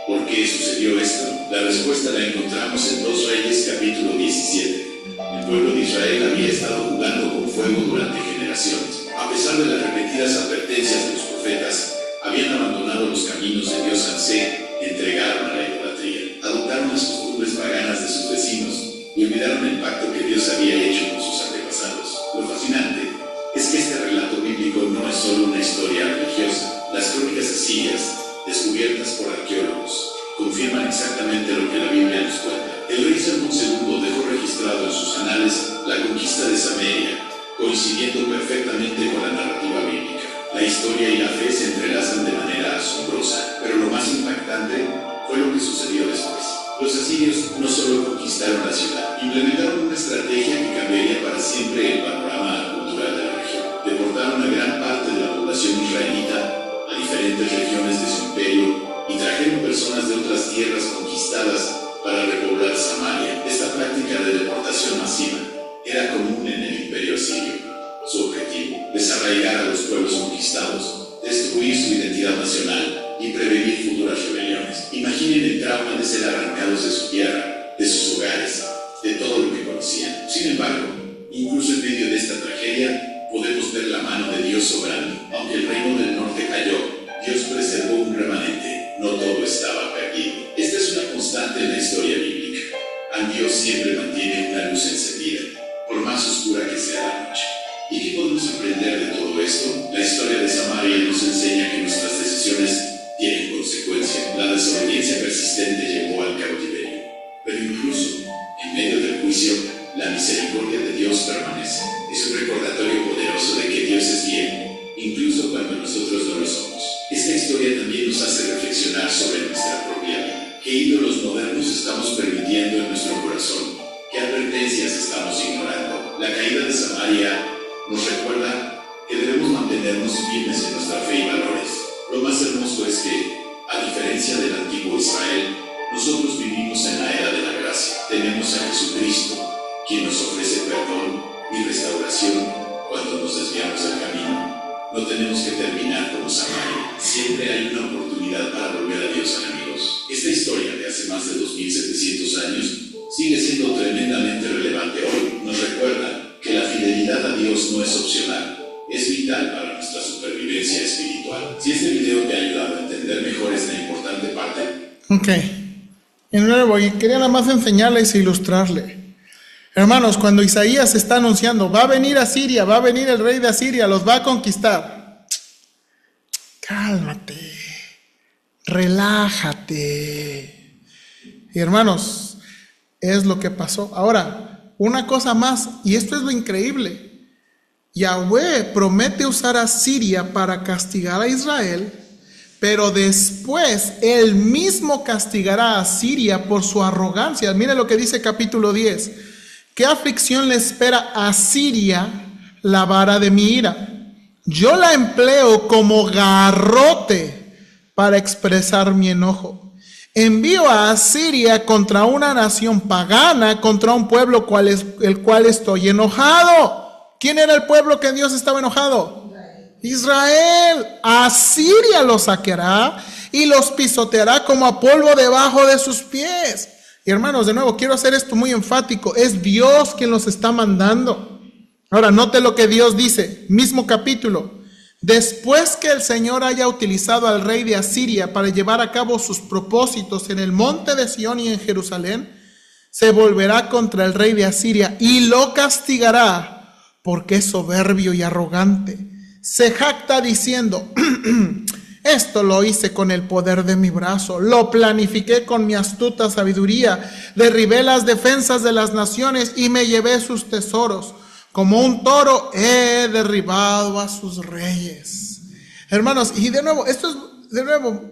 ¿por qué sucedió esto? La respuesta la encontramos en 2 Reyes capítulo 17. El pueblo de Israel había estado jugando con fuego durante generaciones. A pesar de las repetidas advertencias de los profetas, habían abandonado los caminos de Dios Ansé, entregaron a la idolatría, adoptaron las costumbres paganas de sus vecinos y olvidaron el pacto que Dios había hecho con sus antepasados. Lo fascinante es que este relato bíblico no es solo una historia religiosa. Las crónicas asirias, descubiertas por arqueólogos, confirman exactamente lo que la Biblia nos cuenta. El rey Salomón II dejó registrado en sus anales la conquista de Samaria, coincidiendo perfectamente con la narrativa bíblica. La historia y la fe se entrelazan de manera asombrosa, pero lo más impactante fue lo que sucedió después. Los asirios no solo conquistaron la ciudad, implementaron una estrategia que cambiaría para siempre el panorama cultural de la región. Deportaron a gran parte de la población israelita a diferentes regiones de su imperio y trajeron personas de otras tierras conquistadas para repoblar Samaria. Esta práctica de deportación masiva era común en el imperio asirio. Su objetivo, desarraigar a los pueblos conquistados, destruir su identidad nacional y prevenir futuras rebeliones. Imaginen el trauma de ser arrancados de su tierra, de sus hogares, de todo lo que conocían. Sin embargo, incluso en medio de esta tragedia, podemos ver la mano de Dios obrando. Aunque el reino del norte cayó, Dios preservó un remanente. No todo estaba perdido. Esta es una constante en la historia bíblica. A Dios siempre mantiene una luz encendida, por más oscura que sea la noche. ¿Y qué podemos aprender de todo esto? La historia de Samaria nos enseña que nuestras decisiones tienen consecuencias. La desobediencia persistente llevó al cautiverio. Pero incluso en medio del juicio, la misericordia de Dios permanece. Es un recordatorio poderoso de que Dios es bien, incluso cuando nosotros no lo somos. Esta historia también nos hace reflexionar sobre nuestra propia vida. ¿Qué ídolos modernos estamos permitiendo en nuestro corazón? ¿Qué advertencias estamos ignorando? La caída de Samaria nos recuerda que debemos mantenernos firmes en nuestra fe y valores. Lo más hermoso es que, a diferencia del antiguo Israel, nosotros vivimos en la era de la gracia. Tenemos a Jesucristo, quien nos ofrece perdón y restauración cuando nos desviamos del camino. No tenemos que terminar como Samaria. Siempre hay una oportunidad para volver a Dios, amigos. Esta historia de hace más de 2700 años sigue siendo tremendamente relevante hoy. Nos recuerda que la fidelidad a Dios no es opcional, es vital para nuestra supervivencia espiritual. Si este video te ha ayudado a entender mejor esta importante parte. Ok. En nuevo, y quería nada más enseñarles e ilustrarle. Hermanos, cuando Isaías está anunciando, va a venir a Siria, va a venir el rey de Asiria, los va a conquistar. Cálmate, relájate. Y hermanos, es lo que pasó. Ahora, una cosa más, y esto es lo increíble. Yahweh promete usar a Siria para castigar a Israel, pero después él mismo castigará a Siria por su arrogancia. Mire lo que dice capítulo 10. ¿Qué aflicción le espera a Siria la vara de mi ira? Yo la empleo como garrote para expresar mi enojo. Envío a Asiria contra una nación pagana, contra un pueblo el cual estoy enojado. ¿Quién era el pueblo que Dios estaba enojado? Israel. Asiria los saqueará y los pisoteará como a polvo debajo de sus pies. Y hermanos, de nuevo, quiero hacer esto muy enfático. Es Dios quien los está mandando. Ahora, note lo que Dios dice, mismo capítulo. Después que el Señor haya utilizado al rey de Asiria para llevar a cabo sus propósitos en el monte de Sión y en Jerusalén, se volverá contra el rey de Asiria y lo castigará porque es soberbio y arrogante. Se jacta diciendo, esto lo hice con el poder de mi brazo, lo planifiqué con mi astuta sabiduría, derribé las defensas de las naciones y me llevé sus tesoros. Como un toro he derribado a sus reyes. Hermanos, y de nuevo, esto es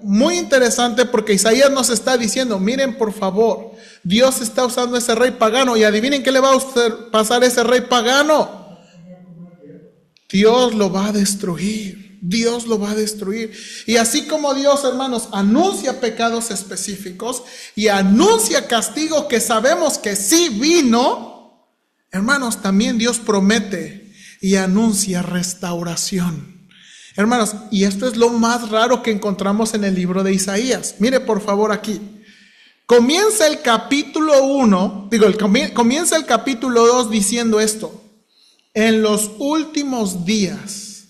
muy interesante porque Isaías nos está diciendo, miren por favor, Dios está usando ese rey pagano y adivinen qué le va a pasar a ese rey pagano. Dios lo va a destruir. Dios lo va a destruir. Y así como Dios, hermanos, anuncia pecados específicos y anuncia castigo que sabemos que sí vino, hermanos, también Dios promete y anuncia restauración. Hermanos, y esto es lo más raro que encontramos en el libro de Isaías. Mire por favor aquí. Comienza el capítulo 1, comienza el capítulo 2 diciendo esto. En los últimos días,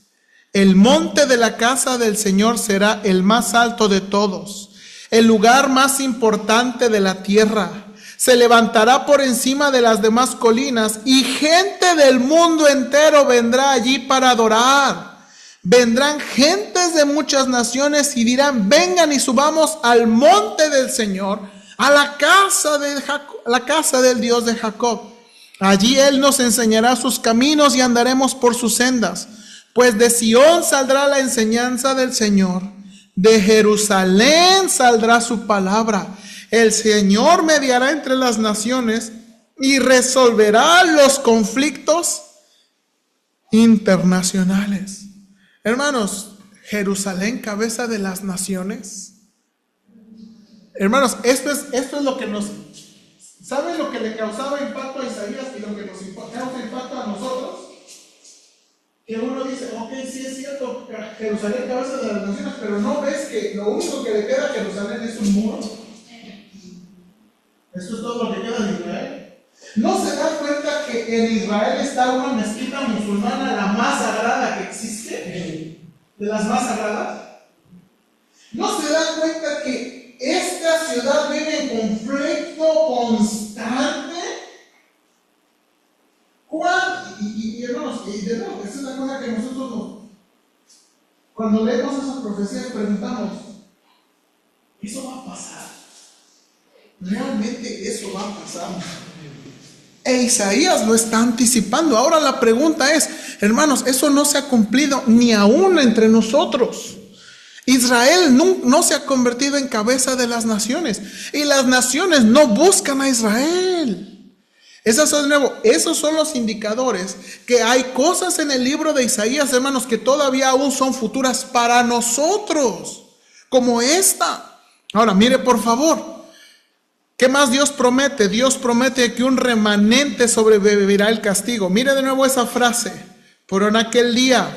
el monte de la casa del Señor será el más alto de todos, el lugar más importante de la tierra. Se levantará por encima de las demás colinas y gente del mundo entero vendrá allí para adorar. Vendrán gentes de muchas naciones y dirán, vengan y subamos al monte del Señor, a la casa del Dios de Jacob. Allí Él nos enseñará sus caminos y andaremos por sus sendas. Pues de Sión saldrá la enseñanza del Señor, de Jerusalén saldrá su palabra. El Señor mediará entre las naciones y resolverá los conflictos internacionales. Hermanos, Jerusalén, cabeza de las naciones. Hermanos, esto es lo que nos... ¿Saben lo que le causaba impacto a Isaías y lo que nos causa impacto a nosotros? Que uno dice, ok, sí es cierto, Jerusalén, cabeza de las naciones, pero no ves que lo único que le queda a Jerusalén es un muro. Esto es todo lo que queda de Israel. ¿No se da cuenta que en Israel está una mezquita musulmana, la más sagrada que existe? De las más sagradas. ¿No se da cuenta que esta ciudad vive en conflicto constante? Y hermanos, cuenta que nosotros cuando leemos esas profecías preguntamos, ¿eso va a pasar? ¿Realmente eso va a pasar? E Isaías lo está anticipando. Ahora la pregunta es, hermanos, eso no se ha cumplido ni aún entre nosotros. Israel no se ha convertido en cabeza de las naciones, y las naciones no buscan a Israel. Esos son los indicadores que hay cosas en el libro de Isaías, hermanos, que todavía aún son futuras para nosotros, como esta. Ahora, mire por favor, ¿qué más Dios promete? Dios promete que un remanente sobrevivirá el castigo. Mire de nuevo esa frase. Por en aquel día,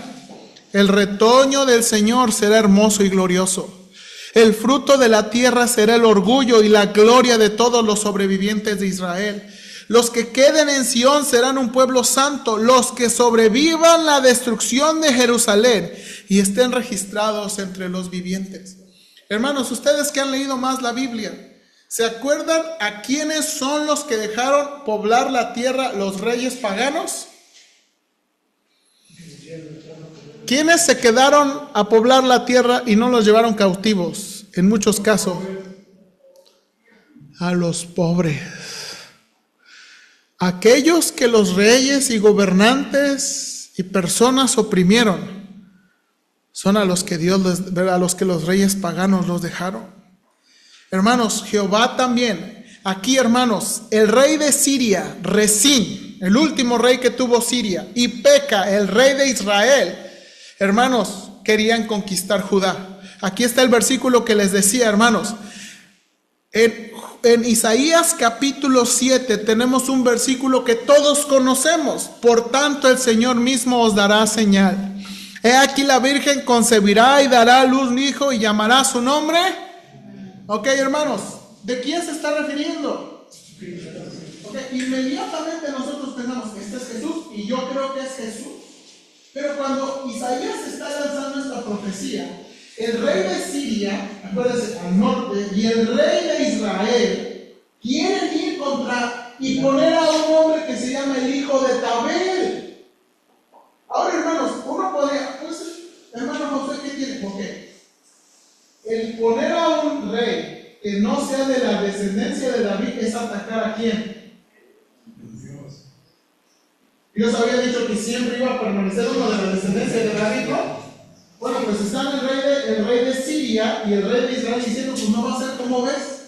el retoño del Señor será hermoso y glorioso. El fruto de la tierra será el orgullo y la gloria de todos los sobrevivientes de Israel. Los que queden en Sión serán un pueblo santo, los que sobrevivan la destrucción de Jerusalén y estén registrados entre los vivientes. Hermanos, ustedes que han leído más la Biblia, ¿se acuerdan a quiénes son los que dejaron poblar la tierra los reyes paganos? ¿Quiénes se quedaron a poblar la tierra y no los llevaron cautivos? En muchos casos, a los pobres. Aquellos que los reyes y gobernantes y personas oprimieron, son a los que los reyes paganos los dejaron. Hermanos, Jehová también, aquí hermanos, el rey de Siria, Resín, el último rey que tuvo Siria, y Peca, el rey de Israel, hermanos, querían conquistar Judá. Aquí está el versículo que les decía, hermanos. En Isaías capítulo 7 tenemos un versículo que todos conocemos. Por tanto, el Señor mismo os dará señal. He aquí la Virgen concebirá y dará a luz un hijo y llamará su nombre. Ok, hermanos, ¿de quién se está refiriendo? Okay, inmediatamente nosotros pensamos que este es Jesús, y yo creo que es Jesús. Pero cuando Isaías está lanzando esta profecía, el rey de Siria, acuérdense, al norte, y el rey de Israel quieren ir contra y poner a un hombre que se llama el hijo de Tabel. Ahora, hermanos, uno podría, pues, hermano José, ¿qué tiene? Ok, el poner a un rey que no sea de la descendencia de David es atacar ¿a quién? Dios había dicho que siempre iba a permanecer uno de la descendencia de David, ¿no? Bueno, pues están el rey de Siria y el rey de Israel diciendo, pues no va a ser como ves.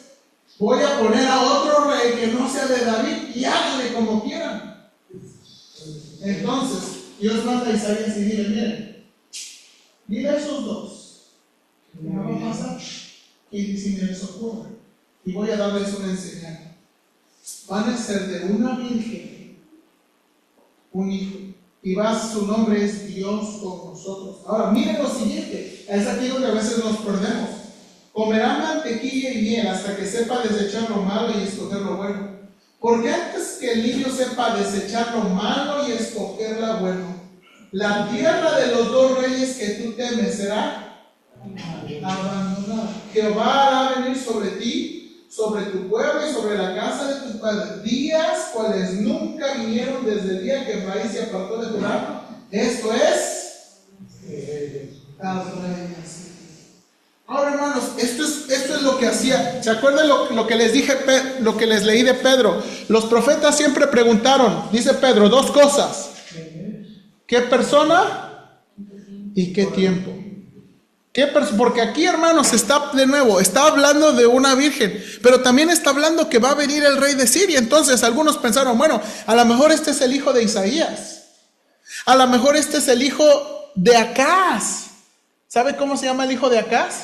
Voy a poner a otro rey que no sea de David y háganle como quieran. Entonces, Dios manda a Isaías y dice, mire a esos dos, ¿qué va a pasar? Y si me les ocurre, y voy a darles una enseñanza. Van a ser de una virgen un hijo. Y su nombre es Dios con nosotros. Ahora, miren lo siguiente. Es aquí donde a veces nos perdemos. Comerá mantequilla y miel hasta que sepa desechar lo malo y escoger lo bueno. Porque antes que el niño sepa desechar lo malo y escoger lo bueno, la tierra de los dos reyes que tú temes será abandonada. Jehová hará venir sobre ti, sobre tu pueblo y sobre la casa de tus padres, días cuales nunca vinieron desde el día que Efraín se apartó de Judá. Esto es las reyes. Ahora, hermanos, esto es lo que hacía. ¿Se acuerdan lo que les dije, lo que les leí de Pedro? Los profetas siempre preguntaron, dice Pedro, dos cosas: ¿qué persona y qué tiempo? Porque aquí, hermanos, está hablando de una virgen, pero también está hablando que va a venir el rey de Siria. Entonces algunos pensaron, bueno, a lo mejor este es el hijo de Isaías, a lo mejor este es el hijo de Acaz. ¿Sabe cómo se llama el hijo de Acaz?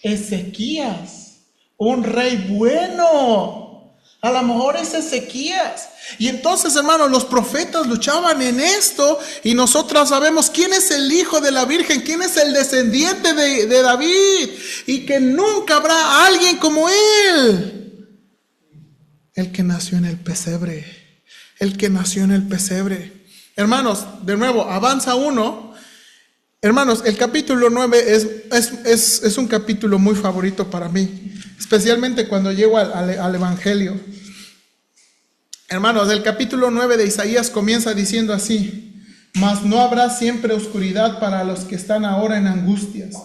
Ezequías, un rey bueno. A lo mejor es Ezequías. Y entonces, hermanos, los profetas luchaban en esto, y nosotros sabemos quién es el hijo de la Virgen, quién es el descendiente de David, y que nunca habrá alguien como él. El que nació en el pesebre, el que nació en el pesebre. Hermanos, de nuevo, avanza uno. Hermanos, el capítulo 9 es un capítulo muy favorito para mí, especialmente cuando llego al Evangelio. Hermanos, el capítulo 9 de Isaías comienza diciendo así: mas no habrá siempre oscuridad para los que están ahora en angustias.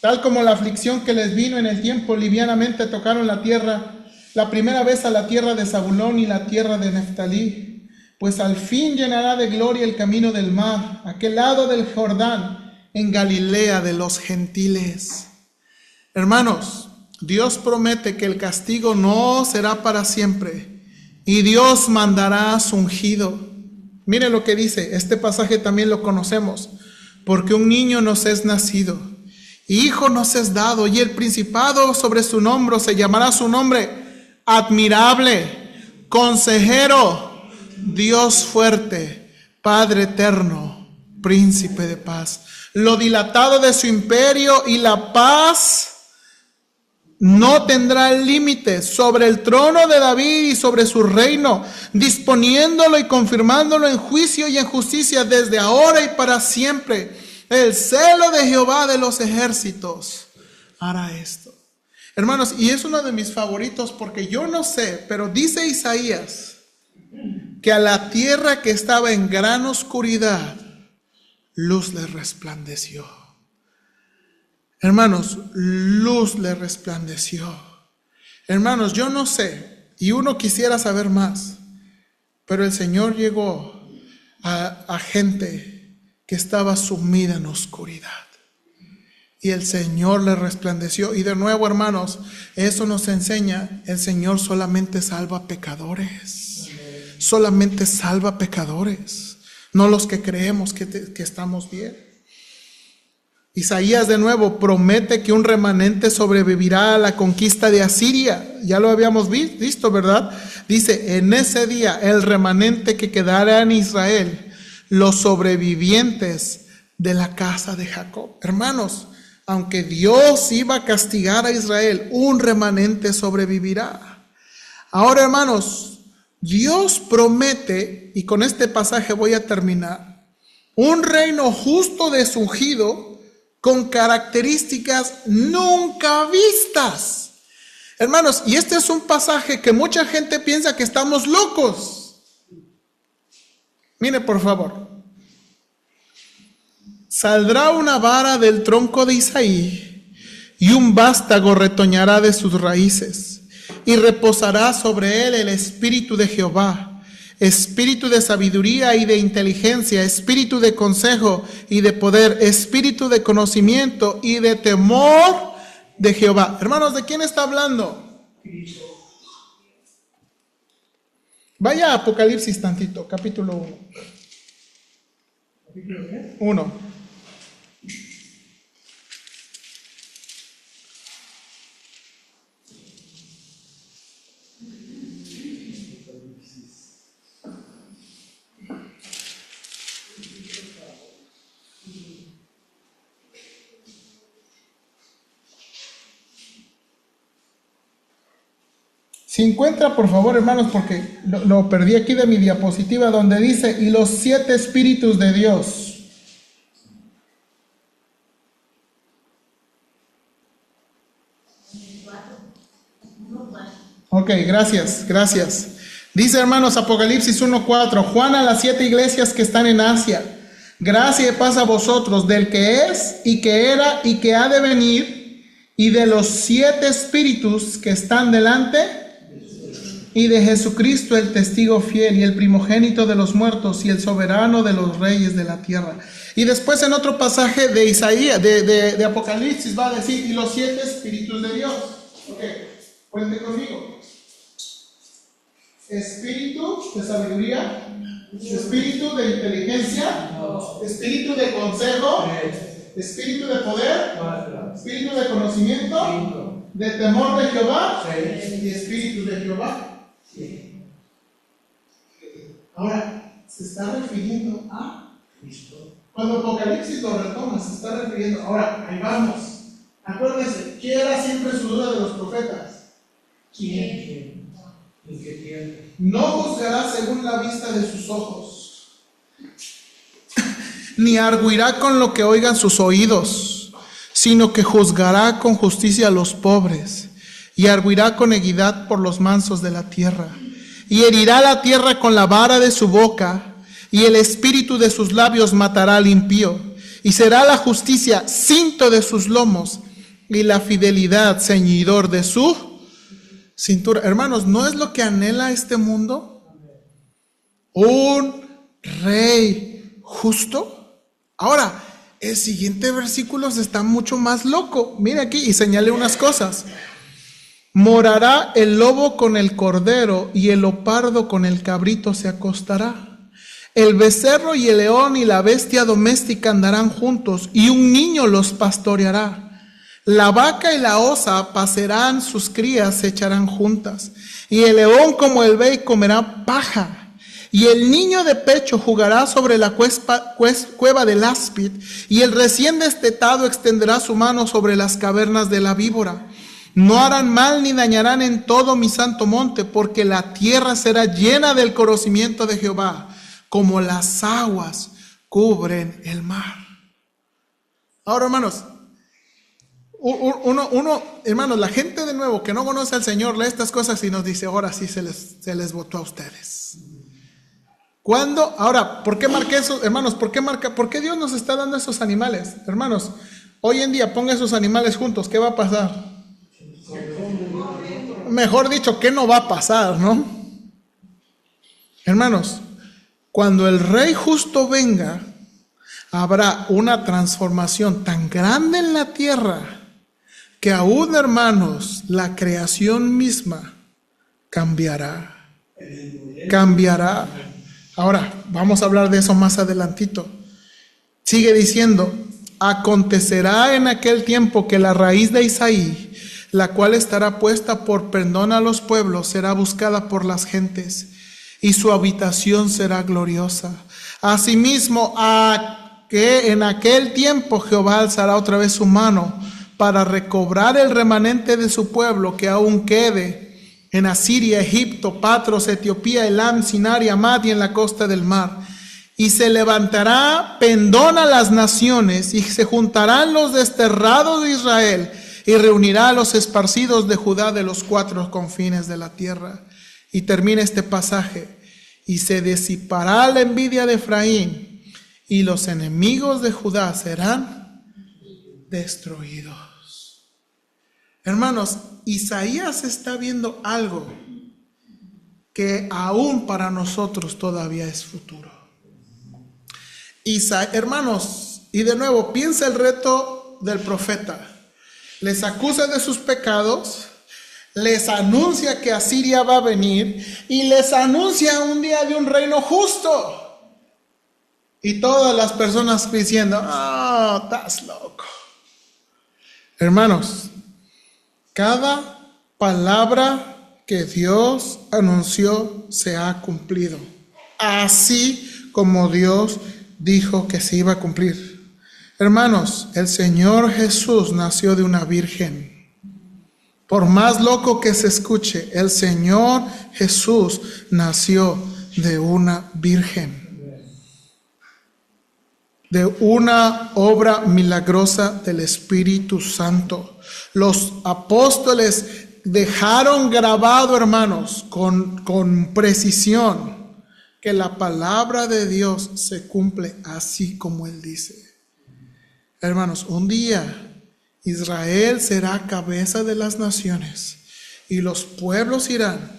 Tal como la aflicción que les vino en el tiempo, livianamente tocaron la tierra, la primera vez a la tierra de Zabulón y la tierra de Neftalí, pues al fin llenará de gloria el camino del mar, aquel lado del Jordán, en Galilea de los gentiles. Hermanos, Dios promete que el castigo no será para siempre, y Dios mandará a su ungido. Mire lo que dice, este pasaje también lo conocemos, porque un niño nos es nacido, hijo nos es dado, y el principado sobre su hombro, se llamará su nombre admirable, consejero, Dios fuerte, Padre eterno, príncipe de paz. Lo dilatado de su imperio y la paz no tendrá límite sobre el trono de David y sobre su reino, disponiéndolo y confirmándolo en juicio y en justicia desde ahora y para siempre. El celo de Jehová de los ejércitos hará esto. Hermanos, y es uno de mis favoritos porque yo no sé, pero dice Isaías que a la tierra que estaba en gran oscuridad, luz le resplandeció. Hermanos, luz le resplandeció. Hermanos, yo no sé, y uno quisiera saber más, pero el Señor llegó a gente que estaba sumida en oscuridad. Y el Señor le resplandeció. Y de nuevo, hermanos, eso nos enseña, el Señor solamente salva pecadores. Solamente salva pecadores, no los que creemos que estamos bien. Isaías de nuevo promete que un remanente sobrevivirá a la conquista de Asiria. Ya lo habíamos visto, ¿verdad? Dice, en ese día el remanente que quedará en Israel, los sobrevivientes de la casa de Jacob. Hermanos, aunque Dios iba a castigar a Israel, un remanente sobrevivirá. Ahora, hermanos, Dios promete, y con este pasaje voy a terminar, un reino justo de su ungido con características nunca vistas. Hermanos, y este es un pasaje que mucha gente piensa que estamos locos. Mire, por favor. Saldrá una vara del tronco de Isaí, y un vástago retoñará de sus raíces, y reposará sobre él el espíritu de Jehová, espíritu de sabiduría y de inteligencia, espíritu de consejo y de poder, espíritu de conocimiento y de temor de Jehová. Hermanos, ¿de quién está hablando? Vaya a Apocalipsis tantito, capítulo 1. Si encuentra, por favor, hermanos, porque lo perdí aquí de mi diapositiva, donde dice, y los 7 espíritus de Dios. Ok, gracias. Dice, hermanos, Apocalipsis 1:4, Juan a las 7 iglesias que están en Asia, gracia y paz a vosotros, del que es, y que era, y que ha de venir, y de los 7 espíritus que están delante, y de Jesucristo el testigo fiel y el primogénito de los muertos y el soberano de los reyes de la tierra. Y después en otro pasaje de Isaías, de Apocalipsis, va a decir, y los 7 espíritus de Dios. Ok, cuente conmigo. Espíritu de sabiduría, espíritu de inteligencia, espíritu de consejo, espíritu de poder, espíritu de conocimiento, de temor de Jehová y espíritu de Jehová. Ahora, se está refiriendo a Cristo. Cuando Apocalipsis lo retoma, se está refiriendo. Ahora, ahí vamos. Acuérdense, ¿quién era siempre su duda de los profetas? ¿Quién? No juzgará según la vista de sus ojos, ni arguirá con lo que oigan sus oídos, sino que juzgará con justicia a los pobres, y arguirá con equidad por los mansos de la tierra, y herirá la tierra con la vara de su boca, y el espíritu de sus labios matará al impío, y será la justicia cinto de sus lomos, y la fidelidad ceñidor de su cintura. Hermanos, ¿no es lo que anhela este mundo? Un rey justo. Ahora, el siguiente versículo está mucho más loco. Mira aquí y señale unas cosas. Morará el lobo con el cordero, y el leopardo con el cabrito se acostará. El becerro y el león y la bestia doméstica andarán juntos, y un niño los pastoreará. La vaca y la osa pacerán, sus crías se echarán juntas, y el león como el buey comerá paja. Y el niño de pecho jugará sobre la cueva del áspid, y el recién destetado extenderá su mano sobre las cavernas de la víbora. No harán mal ni dañarán en todo mi santo monte, porque la tierra será llena del conocimiento de Jehová, como las aguas cubren el mar. Ahora, hermanos, hermanos, la gente de nuevo que no conoce al Señor lee estas cosas y nos dice, ahora sí se les votó a ustedes. ¿Cuándo? Ahora, ¿por qué marqué eso, hermanos? ¿Por qué Dios nos está dando esos animales? Hermanos, hoy en día ponga esos animales juntos, ¿qué va a pasar? Mejor dicho, ¿qué no va a pasar, no? Hermanos, cuando el Rey justo venga, habrá una transformación tan grande en la tierra que aún, hermanos, la creación misma cambiará. Cambiará. Ahora, vamos a hablar de eso más adelantito. Sigue diciendo, acontecerá en aquel tiempo que la raíz de Isaí, la cual estará puesta por perdón a los pueblos, será buscada por las gentes, y su habitación será gloriosa. Asimismo, que en aquel tiempo Jehová alzará otra vez su mano para recobrar el remanente de su pueblo que aún quede en Asiria, Egipto, Patros, Etiopía, Elam, Sinar y Amad y en la costa del mar. Y se levantará pendón a las naciones, y se juntarán los desterrados de Israel, y reunirá a los esparcidos de Judá de los cuatro confines de la tierra. Y termina este pasaje, y se disipará la envidia de Efraín, y los enemigos de Judá serán destruidos. Hermanos, Isaías está viendo algo que aún para nosotros todavía es futuro. Hermanos, y de nuevo, piensa el reto del profeta. Les acusa de sus pecados, les anuncia que Asiria va a venir y les anuncia un día de un reino justo. Y todas las personas diciendo, ah, estás loco. Hermanos, cada palabra que Dios anunció se ha cumplido, así como Dios dijo que se iba a cumplir. Hermanos, el Señor Jesús nació de una virgen. Por más loco que se escuche, el Señor Jesús nació de una virgen. De una obra milagrosa del Espíritu Santo. Los apóstoles dejaron grabado, hermanos, con precisión, que la palabra de Dios se cumple así como Él dice. Hermanos, un día Israel será cabeza de las naciones y los pueblos irán.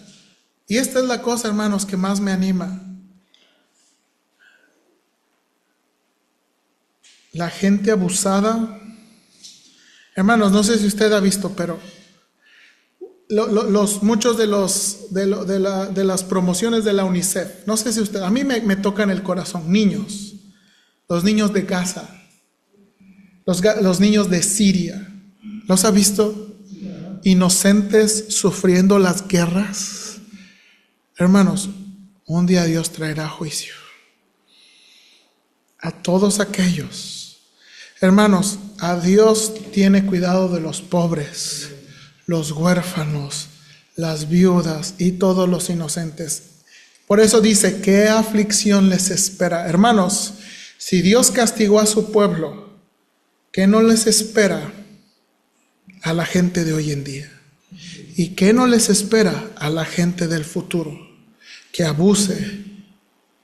Y esta es la cosa, hermanos, que más me anima. La gente abusada. Hermanos, no sé si usted ha visto, pero muchos de las promociones de la UNICEF, no sé si usted, a mí me tocan el corazón. Niños, los niños de Gaza, los niños de Siria, ¿los ha visto? Inocentes sufriendo las guerras. Hermanos, un día Dios traerá juicio a todos aquellos. Hermanos, a Dios tiene cuidado de los pobres, los huérfanos, las viudas y todos los inocentes. Por eso dice, ¿qué aflicción les espera? Hermanos, si Dios castigó a su pueblo, ¿qué no les espera a la gente de hoy en día? ¿Y qué no les espera a la gente del futuro? Que abuse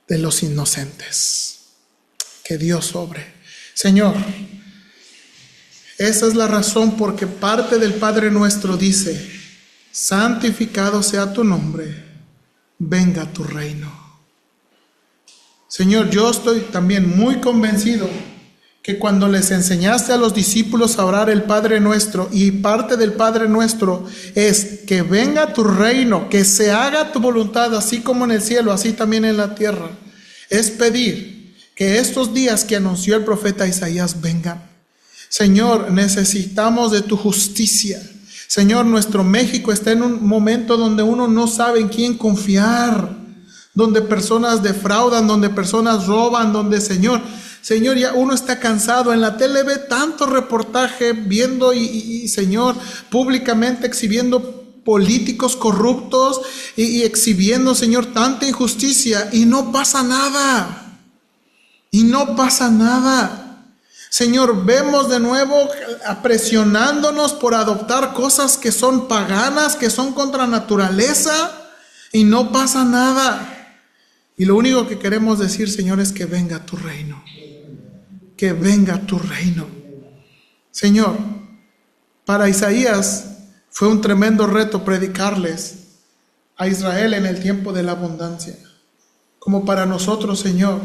de los inocentes. Que Dios obre. Señor, esa es la razón porque parte del Padre Nuestro dice: santificado sea tu nombre, venga tu reino. Señor, yo estoy también muy convencido que cuando les enseñaste a los discípulos a orar el Padre Nuestro, y parte del Padre Nuestro es que venga tu reino, que se haga tu voluntad, así como en el cielo, así también en la tierra, es pedir que estos días que anunció el profeta Isaías vengan. Señor, necesitamos de tu justicia. Señor, nuestro México está en un momento donde uno no sabe en quién confiar, donde personas defraudan, donde personas roban, donde, Señor, ya uno está cansado. En la tele ve tanto reportaje viendo y Señor, públicamente exhibiendo políticos corruptos y exhibiendo, Señor, tanta injusticia, y no pasa nada. Y no pasa nada. Señor, vemos de nuevo presionándonos por adoptar cosas que son paganas, que son contra naturaleza, y no pasa nada. Y lo único que queremos decir, Señor, es que venga tu reino. Que venga tu reino. Señor, para Isaías fue un tremendo reto predicarles a Israel en el tiempo de la abundancia. Como para nosotros, Señor,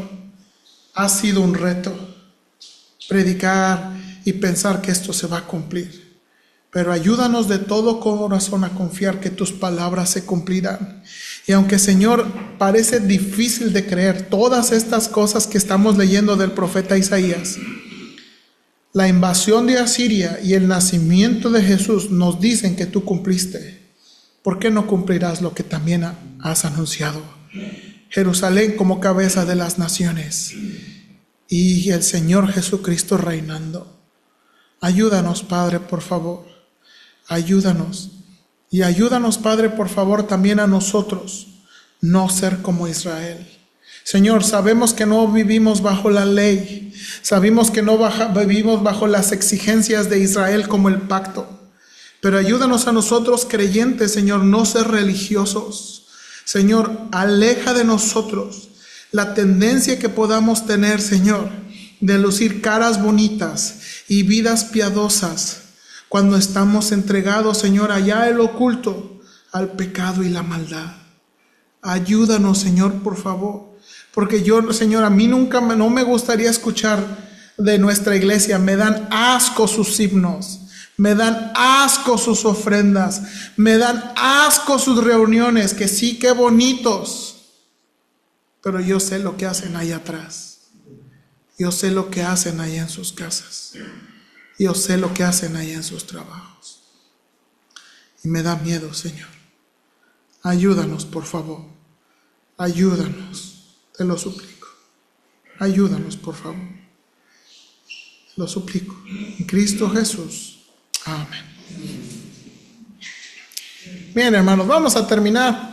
ha sido un reto predicar y pensar que esto se va a cumplir. Pero ayúdanos de todo corazón a confiar que tus palabras se cumplirán. Y aunque, Señor, parece difícil de creer todas estas cosas que estamos leyendo del profeta Isaías, la invasión de Asiria y el nacimiento de Jesús nos dicen que tú cumpliste. ¿Por qué no cumplirás lo que también has anunciado? Jerusalén como cabeza de las naciones y el Señor Jesucristo reinando. Ayúdanos, Padre, por favor. Ayúdanos. Y ayúdanos, Padre, por favor, también a nosotros no ser como Israel. Señor, sabemos que no vivimos bajo la ley. Sabemos que no vivimos bajo las exigencias de Israel como el pacto. Pero ayúdanos a nosotros creyentes, Señor, no ser religiosos. Señor, aleja de nosotros la tendencia que podamos tener, Señor, de lucir caras bonitas y vidas piadosas cuando estamos entregados, Señor, allá en lo oculto, al pecado y la maldad. Ayúdanos, Señor, por favor. Porque yo, Señor, a mí no me gustaría escuchar de nuestra iglesia: me dan asco sus himnos, me dan asco sus ofrendas, me dan asco sus reuniones, que sí, qué bonitos. Pero yo sé lo que hacen ahí atrás. Yo sé lo que hacen ahí en sus casas. Yo sé lo que hacen ahí en sus trabajos. Y me da miedo, Señor. Ayúdanos, por favor. Ayúdanos. Te lo suplico. Ayúdanos, por favor. Te lo suplico. En Cristo Jesús. Amén. Bien, hermanos, vamos a terminar.